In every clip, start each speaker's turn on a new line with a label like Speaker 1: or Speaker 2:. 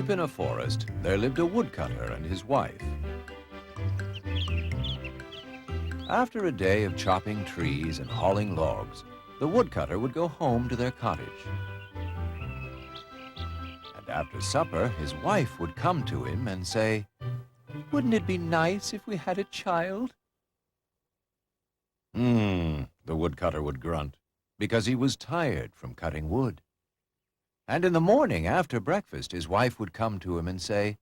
Speaker 1: Deep in a forest, there lived a woodcutter and his wife. After a day of chopping trees and hauling logs, the woodcutter would go home to their cottage. And after supper, his wife would come to him and say, "Wouldn't it be nice if we had a child?" The woodcutter would grunt, because he was tired from cutting wood. And in the morning, after breakfast, his wife would come to him and say,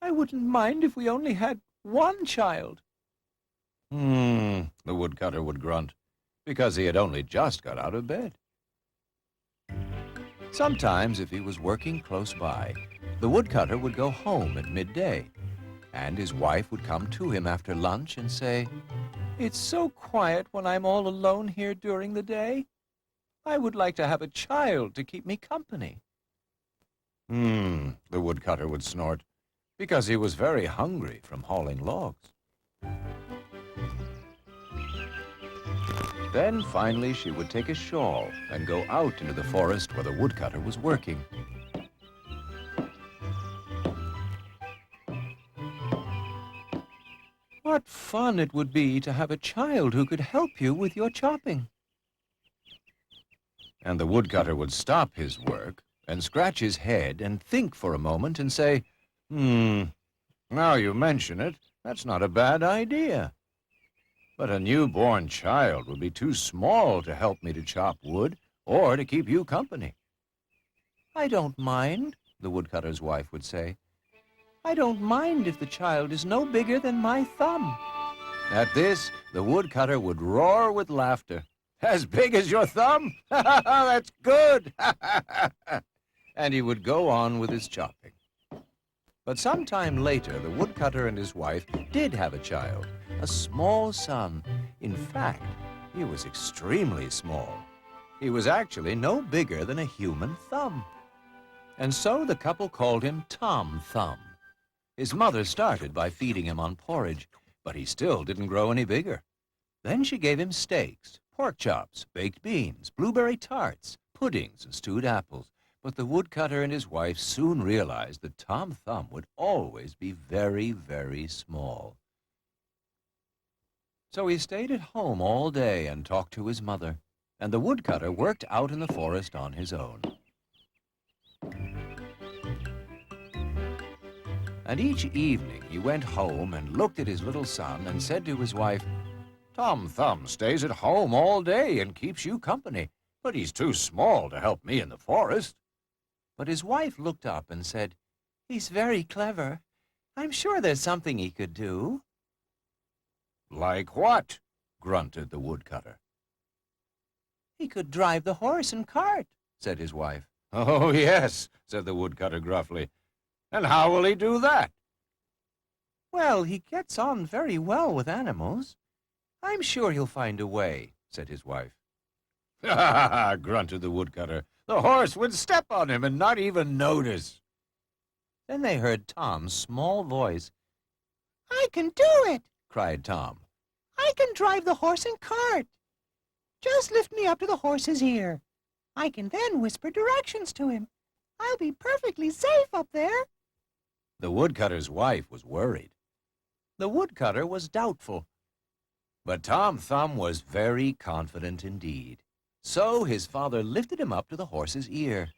Speaker 1: "I wouldn't mind if we only had one child." The woodcutter would grunt, because he had only just got out of bed. Sometimes, if he was working close by, the woodcutter would go home at midday, and his wife would come to him after lunch and say, "It's so quiet when I'm all alone here during the day. I would like to have a child to keep me company." The woodcutter would snort, because he was very hungry from hauling logs. Then finally she would take a shawl and go out into the forest where the woodcutter was working. What fun it would be to have a child who could help you with your chopping. And the woodcutter would stop his work and scratch his head and think for a moment and say, "Now you mention it, that's not a bad idea. But a newborn child would be too small to help me to chop wood or to keep you company." "I don't mind," the woodcutter's wife would say. "I don't mind if the child is no bigger than my thumb." At this, the woodcutter would roar with laughter. "As big as your thumb? That's good!" And he would go on with his chopping. But some time later, the woodcutter and his wife did have a child, a small son. In fact, he was extremely small. He was actually no bigger than a human thumb. And so the couple called him Tom Thumb. His mother started by feeding him on porridge, but he still didn't grow any bigger. Then she gave him steaks, pork chops, baked beans, blueberry tarts, puddings, and stewed apples. But the woodcutter and his wife soon realized that Tom Thumb would always be very, very small. So he stayed at home all day and talked to his mother, and the woodcutter worked out in the forest on his own. And each evening he went home and looked at his little son and said to his wife, "Tom Thumb stays at home all day and keeps you company, but he's too small to help me in the forest." But his wife looked up and said, "He's very clever. I'm sure there's something he could do." "Like what?" grunted the woodcutter. "He could drive the horse and cart," said his wife. "Oh, yes," said the woodcutter gruffly. "And how will he do that?" "Well, he gets on very well with animals. I'm sure he'll find a way," said his wife. "Ha, ha, ha," grunted the woodcutter. "The horse would step on him and not even notice." Then they heard Tom's small voice. "I can do it," cried Tom. "I can drive the horse and cart. Just lift me up to the horse's ear. I can then whisper directions to him. I'll be perfectly safe up there." The woodcutter's wife was worried. The woodcutter was doubtful. But Tom Thumb was very confident indeed. So his father lifted him up to the horse's ear.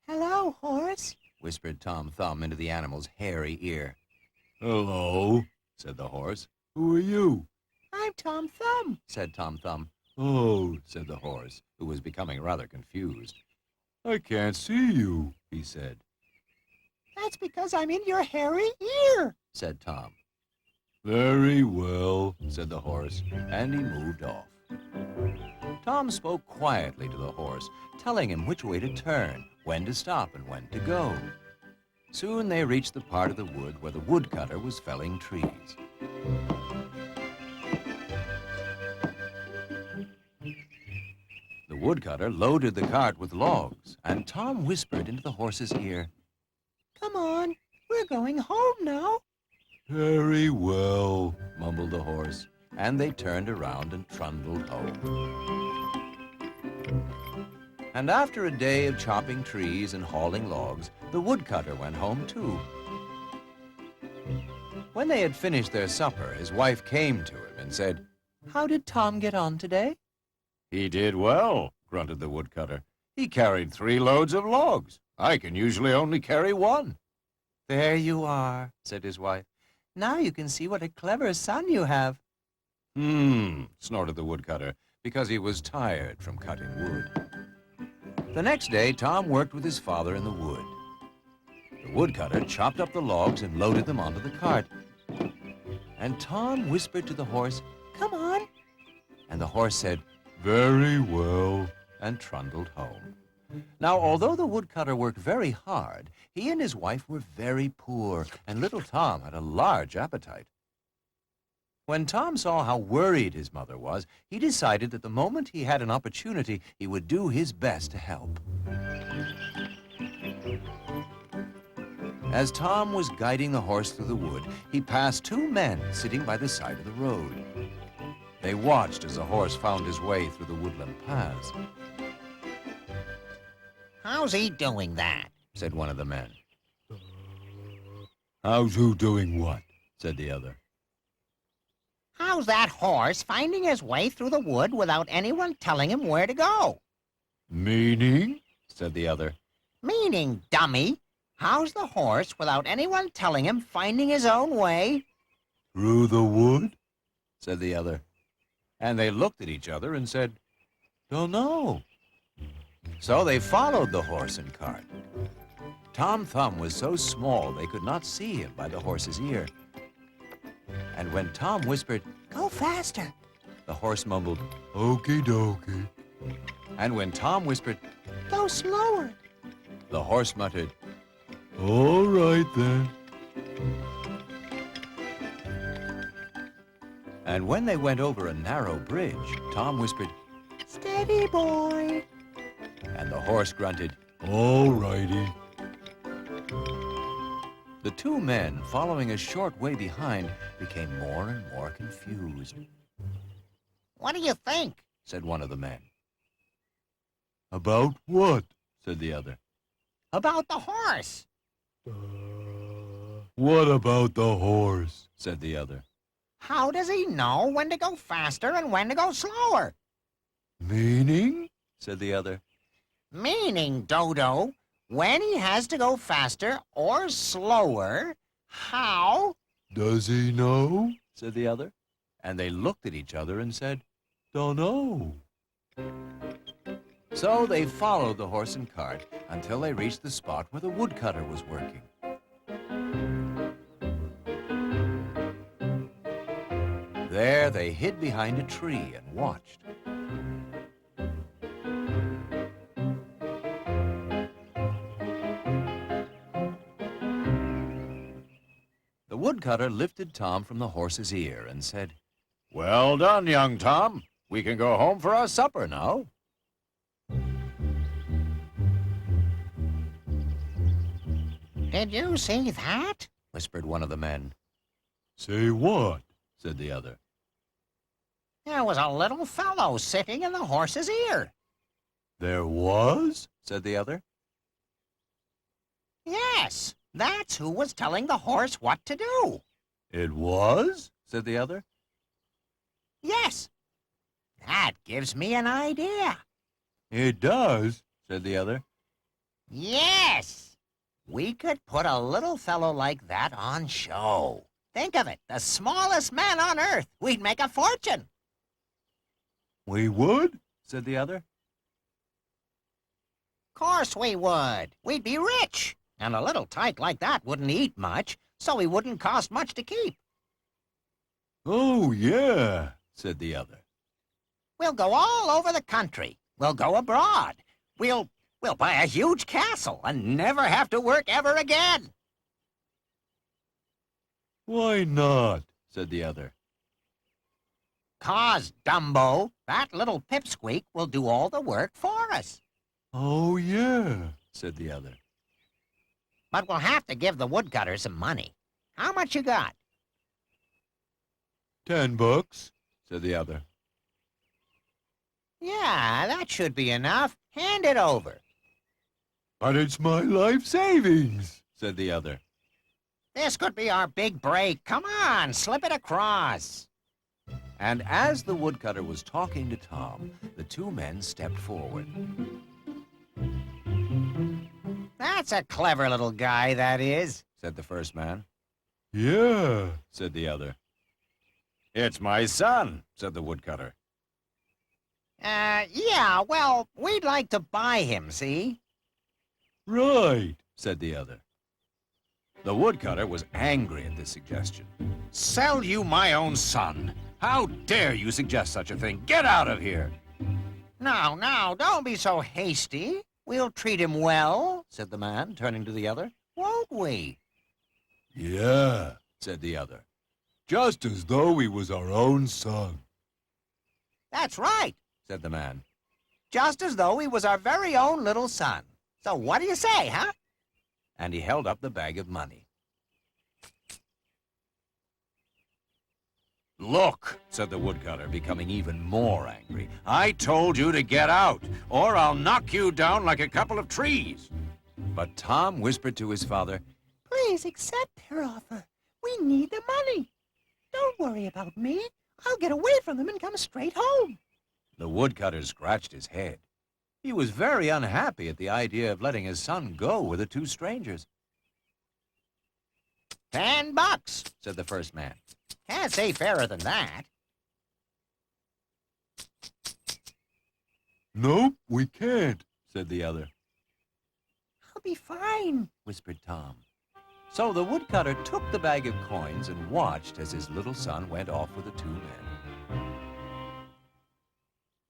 Speaker 1: "Hello, horse," whispered Tom Thumb into the animal's hairy ear. "Hello," said the horse. "Who are you?" "I'm Tom Thumb," said Tom Thumb. "Oh," said the horse, who was becoming rather confused. "I can't see you," he said. "That's because I'm in your hairy ear," said Tom. "Very well," said the horse, and he moved off. Tom spoke quietly to the horse, telling him which way to turn, when to stop, and when to go. Soon they reached the part of the wood where the woodcutter was felling trees. The woodcutter loaded the cart with logs, and Tom whispered into the horse's ear, "Come on, we're going home now." "Very well," mumbled the horse, and they turned around and trundled home. And after a day of chopping trees and hauling logs, the woodcutter went home too. When they had finished their supper, his wife came to him and said, "How did Tom get on today?" "He did well," grunted the woodcutter. "He carried 3 loads of logs. I can usually only carry 1. "There you are," said his wife. "Now you can see what a clever son you have." Snorted the woodcutter, because he was tired from cutting wood. The next day, Tom worked with his father in the wood. The woodcutter chopped up the logs and loaded them onto the cart. And Tom whispered to the horse, "Come on." And the horse said, "Very well," and trundled home. Now, although the woodcutter worked very hard, he and his wife were very poor, and little Tom had a large appetite. When Tom saw how worried his mother was, he decided that the moment he had an opportunity, he would do his best to help. As Tom was guiding the horse through the wood, he passed 2 men sitting by the side of the road. They watched as the horse found his way through the woodland paths.
Speaker 2: "How's he doing that?"
Speaker 1: said one of the men. "How's who doing what?" said the other.
Speaker 2: "How's that horse finding his way through the wood without anyone telling him where to go?"
Speaker 1: "Meaning?" said the other.
Speaker 2: "Meaning, dummy, how's the horse, without anyone telling him, finding his own way?"
Speaker 1: "Through the wood?" said the other. And they looked at each other and said, "Don't know." So they followed the horse and cart. Tom Thumb was so small they could not see him by the horse's ear. And when Tom whispered, "Go faster," the horse mumbled, "Okie dokie." And when Tom whispered, "Go slower," the horse muttered, "All right then." And when they went over a narrow bridge, Tom whispered, "Steady, boy." And the horse grunted, "All righty." The 2 men, following a short way behind, became more and more confused.
Speaker 2: "What do you think?"
Speaker 1: said one of the men. "About what?" said the other.
Speaker 2: "About the horse."
Speaker 1: "What about the horse?" said the other.
Speaker 2: "How does he know when to go faster and when to go slower?"
Speaker 1: "Meaning?" said the other.
Speaker 2: "Meaning, Dodo, when he has to go faster or slower, how—"
Speaker 1: "Does he know?" said the other. And they looked at each other and said, "Dunno." So they followed the horse and cart until they reached the spot where the woodcutter was working. There they hid behind a tree and watched. The woodcutter lifted Tom from the horse's ear and said, "Well done, young Tom. We can go home for our supper now."
Speaker 2: "Did you see that?"
Speaker 1: whispered one of the men. "See what?" said the other.
Speaker 2: "There was a little fellow sitting in the horse's ear."
Speaker 1: "There was?" said the other.
Speaker 2: "Yes, that's who was telling the horse what to do."
Speaker 1: "It was?" said the other.
Speaker 2: "Yes. That gives me an idea."
Speaker 1: "It does," said the other.
Speaker 2: "Yes. We could put a little fellow like that on show. Think of it, the smallest man on earth. We'd make a fortune."
Speaker 1: "We would?" said the other.
Speaker 2: "Course we would. We'd be rich. And a little tyke like that wouldn't eat much, so he wouldn't cost much to keep."
Speaker 1: "Oh, yeah," said the other.
Speaker 2: "We'll go all over the country. We'll go abroad. We'll buy a huge castle and never have to work ever again."
Speaker 1: "Why not?" said the other.
Speaker 2: "'Cause, Dumbo, that little pipsqueak will do all the work for us."
Speaker 1: "Oh, yeah," said the other.
Speaker 2: "But we'll have to give the woodcutter some money. How much you got?"
Speaker 1: $10, said the other.
Speaker 2: Yeah, that should be enough. Hand it over.
Speaker 1: But it's my life savings, said the other.
Speaker 2: This could be our big break. Come on, slip it across.
Speaker 1: And as the woodcutter was talking to Tom, the two men stepped forward.
Speaker 2: That's a clever little guy, that is,
Speaker 1: said the first man. Yeah, said the other. It's my son, said the woodcutter.
Speaker 2: Yeah, well, we'd like to buy him, see?
Speaker 1: Right, said the other. The woodcutter was angry at this suggestion. Sell you my own son? How dare you suggest such a thing? Get out of here!
Speaker 2: No, don't be so hasty. We'll treat him well, said the man, turning to the other. Won't we?
Speaker 1: Yeah, said the other. Just as though he was our own son.
Speaker 2: That's right, said the man. Just as though he was our very own little son. So what do you say, huh?
Speaker 1: And he held up the bag of money. Look, said the woodcutter, becoming even more angry. I told you to get out, or I'll knock you down like a couple of trees. But Tom whispered to his father,
Speaker 3: Please accept their offer. We need the money. Don't worry about me. I'll get away from them and come straight home.
Speaker 1: The woodcutter scratched his head. He was very unhappy at the idea of letting his son go with the two strangers.
Speaker 2: $10, said the first man. Can't say fairer than that.
Speaker 1: Nope, we can't, said the other.
Speaker 3: I'll be fine,
Speaker 1: whispered Tom. So the woodcutter took the bag of coins and watched as his little son went off with the two men.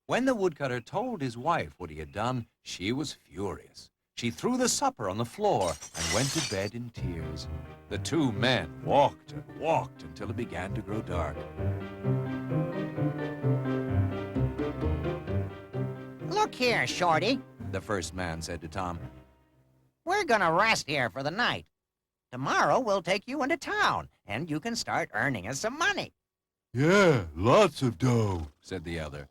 Speaker 1: When the woodcutter told his wife what he had done, she was furious. She threw the supper on the floor and went to bed in tears. The two men walked and walked until it began to grow dark.
Speaker 2: Look here, Shorty,
Speaker 1: the first man said to Tom.
Speaker 2: We're gonna rest here for the night. Tomorrow we'll take you into town, and you can start earning us some money.
Speaker 1: Yeah, lots of dough, said the other.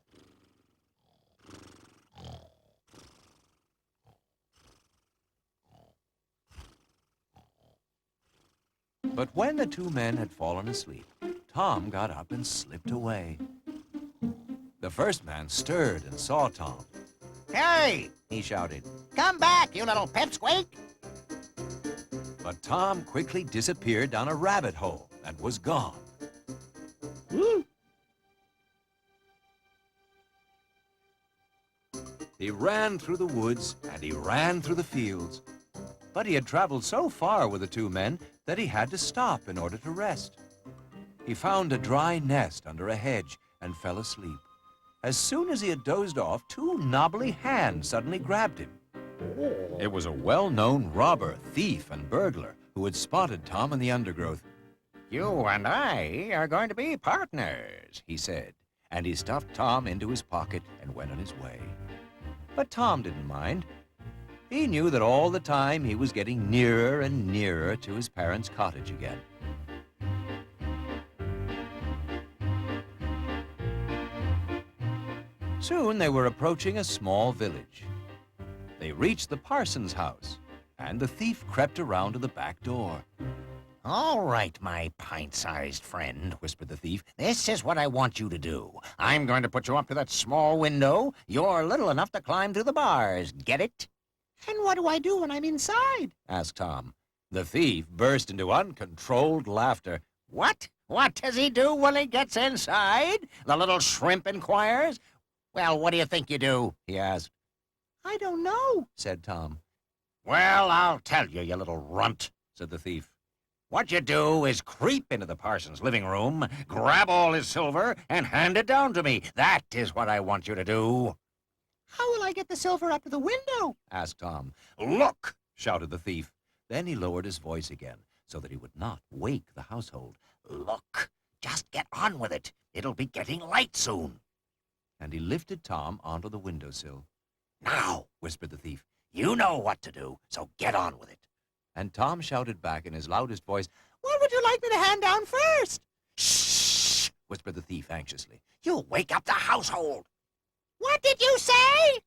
Speaker 1: But when the two men had fallen asleep, Tom got up and slipped away. The first man stirred and saw Tom.
Speaker 2: Hey,
Speaker 1: He shouted,
Speaker 2: come back, you little pipsqueak.
Speaker 1: but Tom quickly disappeared down a rabbit hole and was gone. He ran through the woods and he ran through the fields. But he had traveled so far with the two men that he had to stop in order to rest. He found a dry nest under a hedge and fell asleep. As soon as he had dozed off, two knobbly hands suddenly grabbed him. It was a well-known robber, thief, and burglar who had spotted Tom in the undergrowth.
Speaker 2: You and I are going to be partners, he said,
Speaker 1: And he stuffed Tom into his pocket and went on his way. But Tom didn't mind. He knew that all the time he was getting nearer and nearer to his parents' cottage again. Soon they were approaching a small village. They reached the parson's house, and the thief crept around to the back door.
Speaker 2: All right, my pint-sized friend, whispered the thief. This is what I want you to do. I'm going to put you up to that small window. You're little enough to climb through the bars. Get it?
Speaker 3: And what do I do when I'm inside?
Speaker 1: asked Tom. The thief burst into uncontrolled laughter.
Speaker 2: What? What does he do when he gets inside? The little shrimp inquires. Well, what do you think you do? He asked.
Speaker 3: I don't know,
Speaker 1: said Tom.
Speaker 2: Well, I'll tell you, you little runt, said the thief. What you do is creep into the parson's living room, grab all his silver, and hand it down to me. That is what I want you to do.
Speaker 3: How will I get the silver up to the window?
Speaker 1: asked Tom.
Speaker 2: Look,
Speaker 1: shouted the thief. Then he lowered his voice again, so that he would not wake the household.
Speaker 2: look, just get on with it. It'll be getting light soon.
Speaker 1: And he lifted Tom onto the windowsill.
Speaker 2: Now, whispered the thief, you know what to do, so get on with it.
Speaker 1: And Tom shouted back in his loudest voice,
Speaker 3: What would you like me to hand down first?
Speaker 1: Shh, whispered the thief anxiously.
Speaker 2: You'll wake up the household.
Speaker 3: What did you say?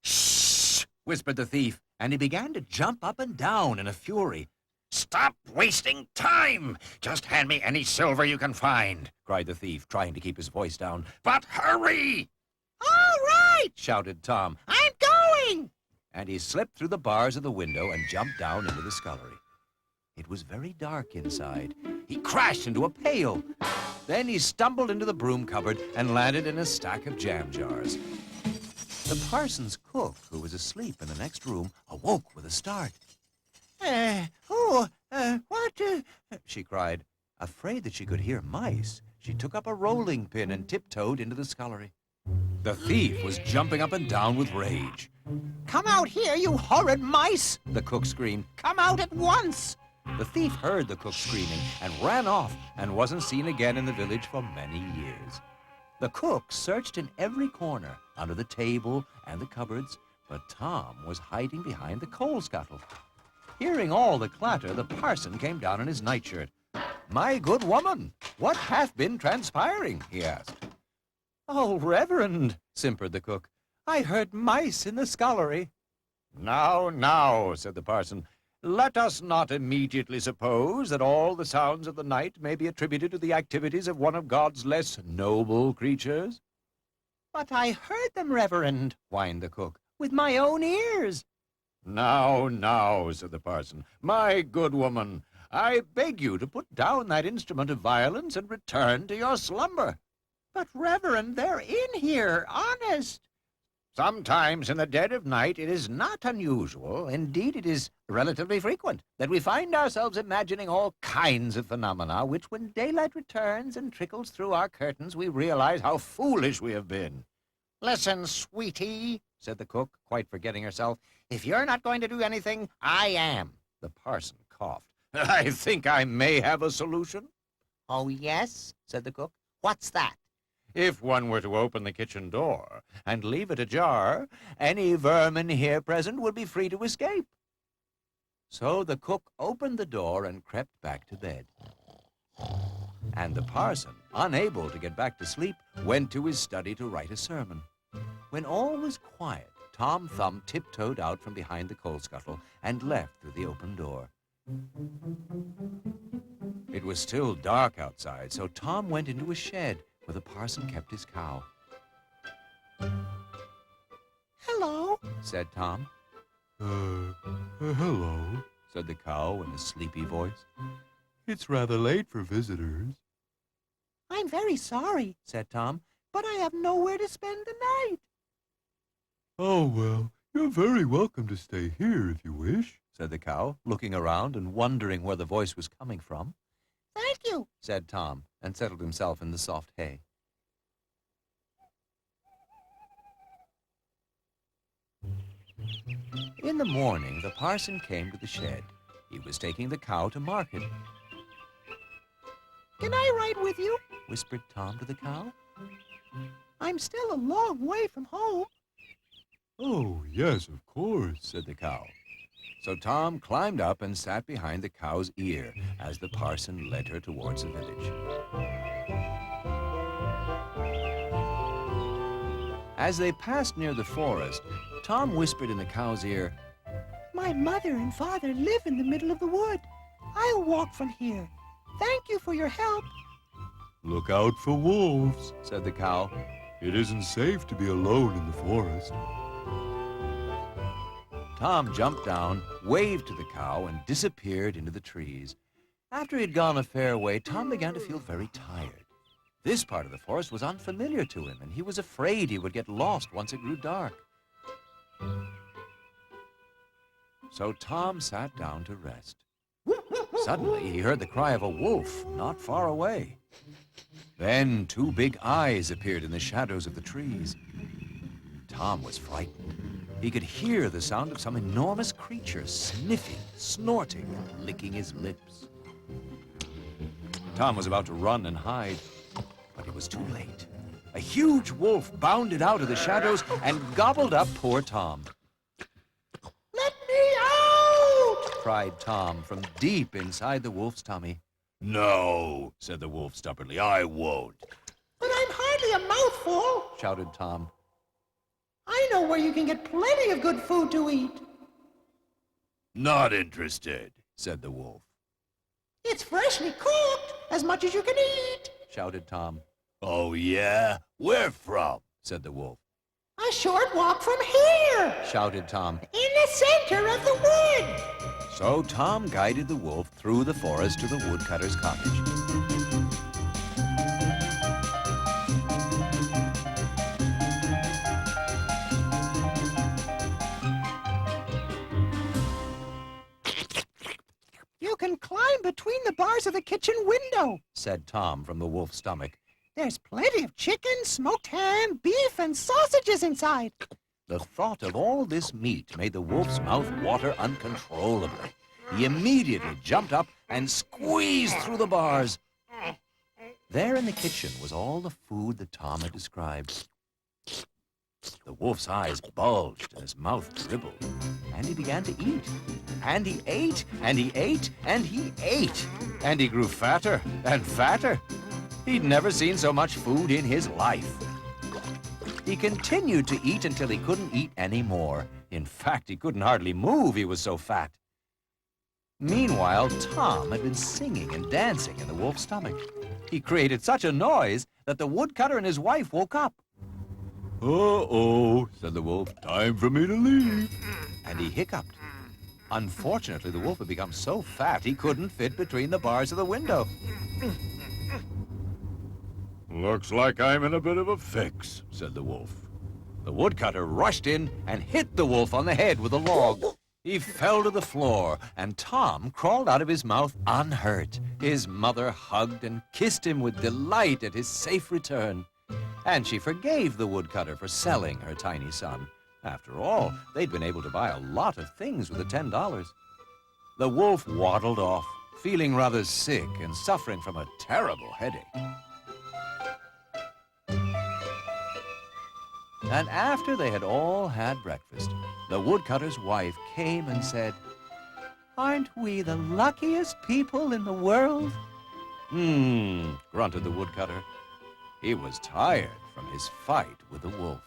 Speaker 2: Shh! Whispered the thief, and he began to jump up and down in a fury. Stop wasting time! Just hand me any silver you can find, cried the thief, trying to keep his voice down. But hurry!
Speaker 3: All right,
Speaker 2: Shouted Tom,
Speaker 3: I'm going.
Speaker 2: and he slipped through the bars of the window and jumped down into the scullery. It was very dark inside. He crashed into a pail. Then he stumbled into the broom cupboard and landed in a stack of jam jars. The parson's cook, who was asleep in the next room, awoke with a start.
Speaker 3: What?
Speaker 2: She cried. Afraid that she could hear mice, she took up a rolling pin and tiptoed into the scullery. The thief was jumping up and down with rage.
Speaker 3: Come out here, you horrid mice!
Speaker 2: The cook screamed.
Speaker 3: Come out at once!
Speaker 2: The thief heard the cook screaming and ran off and wasn't seen again in the village for many years. The cook searched in every corner, under the table and the cupboards, but Tom was hiding behind the coal scuttle. Hearing all the clatter, the parson came down in his nightshirt. "My good woman, what hath been transpiring?" he asked.
Speaker 1: "Oh, Reverend," simpered the cook, "I heard mice in the scullery." "Now, now," said the parson, "let us not immediately suppose that all the sounds of the night may be attributed to the activities of one of God's less noble creatures."
Speaker 3: But I heard them, Reverend,
Speaker 1: whined the cook.
Speaker 3: with my own ears.
Speaker 1: "Now, now," said the parson, "my good woman, I beg you to put down that instrument of violence and return to your slumber."
Speaker 3: But, Reverend, they're in here, honest.
Speaker 1: Sometimes in the dead of night it is not unusual, indeed it is relatively frequent, that we find ourselves imagining all kinds of phenomena which, when daylight returns and trickles through our curtains, we realize how foolish we have been.
Speaker 2: "Listen, sweetie," said the cook, quite forgetting herself. "If you're not going to do anything, I am."
Speaker 1: The parson coughed. "I think I may have a solution."
Speaker 2: "Oh, yes?" said the cook. "What's that?"
Speaker 1: "If one were to open the kitchen door and leave it ajar, any vermin here present would be free to escape." So the cook opened the door and crept back to bed. And the parson, unable to get back to sleep, went to his study to write a sermon. When all was quiet, Tom Thumb tiptoed out from behind the coal scuttle and left through the open door. It was still dark outside, so Tom went into a shed where the parson kept his cow.
Speaker 3: Hello.
Speaker 1: Said Tom.
Speaker 4: Hello,
Speaker 1: Said the cow in a sleepy voice.
Speaker 4: it's rather late for visitors.
Speaker 3: I'm very sorry,
Speaker 1: Said Tom.
Speaker 3: but I have nowhere to spend the night.
Speaker 4: Oh, well, you're very welcome to stay here if you wish.
Speaker 1: Said the cow, looking around and wondering where the voice was coming from.
Speaker 3: Thank you.
Speaker 1: Said Tom, and settled himself in the soft hay. In the morning, the parson came to the shed. He was taking the cow to market.
Speaker 3: Can I ride with you?
Speaker 1: Whispered Tom to the cow.
Speaker 3: I'm still a long way from home.
Speaker 4: Oh, yes, of course.
Speaker 1: Said the cow. So Tom climbed up and sat behind the cow's ear as the parson led her towards the village. As they passed near the forest, Tom whispered in the cow's ear,
Speaker 3: My mother and father live in the middle of the wood. I'll walk from here. Thank you for your help.
Speaker 4: Look out for wolves.
Speaker 1: said the cow.
Speaker 4: It isn't safe to be alone in the forest.
Speaker 1: Tom jumped down, waved to the cow, and disappeared into the trees. After he had gone a fair way, Tom began to feel very tired. This part of the forest was unfamiliar to him, and he was afraid he would get lost once it grew dark. So Tom sat down to rest. Suddenly, he heard the cry of a wolf not far away. Then two big eyes appeared in the shadows of the trees. Tom was frightened. He could hear the sound of some enormous creature sniffing, snorting, and licking his lips. Tom was about to run and hide, but it was too late. A huge wolf bounded out of the shadows and gobbled up poor Tom.
Speaker 3: Let me out!
Speaker 1: Cried Tom from deep inside the wolf's tummy. "No," said the wolf stubbornly, "I won't,"
Speaker 3: But I'm hardly a mouthful.
Speaker 1: shouted Tom.
Speaker 3: I know where you can get plenty of good food to eat.
Speaker 1: Not interested, said the wolf.
Speaker 3: It's freshly cooked, as much as you can eat,
Speaker 1: Shouted Tom.
Speaker 2: Oh, yeah? Where from?
Speaker 1: Said the wolf.
Speaker 3: A short walk from here,
Speaker 1: Shouted Tom.
Speaker 3: in the center of the wood.
Speaker 1: So Tom guided the wolf through the forest to the woodcutter's cottage.
Speaker 3: You can climb between the bars of the kitchen window,
Speaker 1: Said Tom from the wolf's stomach.
Speaker 3: There's plenty of chicken, smoked ham, beef, and sausages inside.
Speaker 1: The thought of all this meat made the wolf's mouth water uncontrollably. He immediately jumped up and squeezed through the bars. There in the kitchen was all the food that Tom had described. The wolf's eyes bulged and his mouth dribbled, and he began to eat. And he ate, and he ate, and he ate. And he grew fatter and fatter. He'd never seen so much food in his life. He continued to eat until he couldn't eat any more. In fact, he couldn't hardly move, he was so fat. Meanwhile, Tom had been singing and dancing in the wolf's stomach. He created such a noise that the woodcutter and his wife woke up.
Speaker 4: Uh-oh, said the wolf. Time for me to leave.
Speaker 1: And he hiccuped. Unfortunately, the wolf had become so fat he couldn't fit between the bars of the window.
Speaker 4: Looks like I'm in a bit of a fix,
Speaker 1: Said the wolf. The woodcutter rushed in and hit the wolf on the head with a log. He fell to the floor, and Tom crawled out of his mouth unhurt. His mother hugged and kissed him with delight at his safe return. And she forgave the woodcutter for selling her tiny son. After all, they'd been able to buy a lot of things with the $10. The wolf waddled off, feeling rather sick and suffering from a terrible headache. And after they had all had breakfast, the woodcutter's wife came and said, "Aren't we the luckiest people in the world?" Grunted the woodcutter. He was tired from his fight with the wolf.